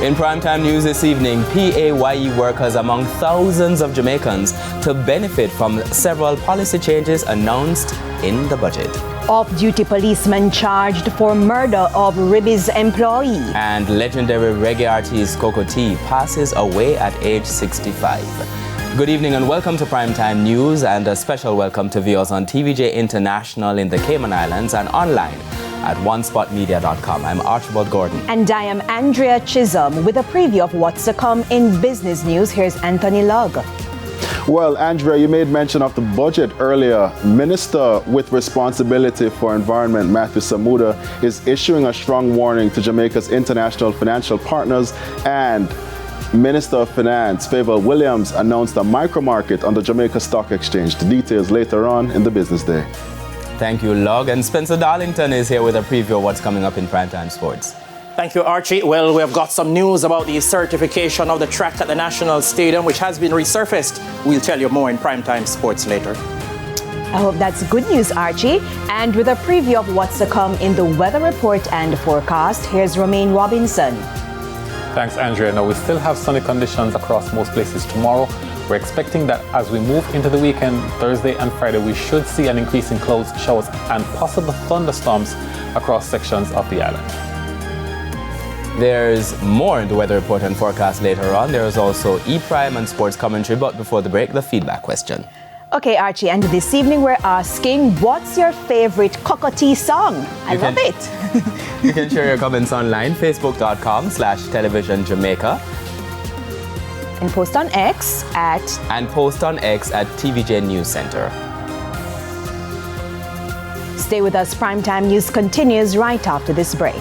In primetime news this evening, PAYE workers among thousands of Jamaicans to benefit from several policy changes announced in the budget. Off-duty policeman charged for murder of Ribby's employee. And legendary reggae artist Coco T passes away at age 65. Good evening and welcome to Primetime News, and a special welcome to viewers on TVJ International in the Cayman Islands and online at onespotmedia.com. I'm Archibald Gordon. And I am Andrea Chisholm with a preview of what's to come in business news. Here's Anthony Lugg. Well, Andrea, you made mention of the budget earlier. Minister with responsibility for environment, Matthew Samuda, is issuing a strong warning to Jamaica's international financial partners, and Minister of Finance, Favour Williams, announced a micro-market on the Jamaica Stock Exchange. The details later on in the business day. Thank you, Log. And Spencer Darlington is here with a preview of what's coming up in Primetime Sports. Thank you, Archie. Well, we have got some news about the certification of the track at the National Stadium, which has been resurfaced. We'll tell you more in Primetime Sports later. I hope that's good news, Archie. And with a preview of what's to come in the weather report and forecast, here's Romaine Robinson. Thanks, Andrea. Now, we still have sunny conditions across most places tomorrow. We're expecting that as we move into the weekend, Thursday and Friday, we should see an increase in clouds, showers, and possible thunderstorms across sections of the island. There's more in the weather report and forecast later on. There's also E-Prime and sports commentary, but before the break, the feedback question. Okay, Archie, and this evening we're asking, what's your favorite Coco T song? I love it. You can share your comments online, facebook.com/televisionjamaica. And post on X at TVJ News Center. Stay with us. Primetime News continues right after this break.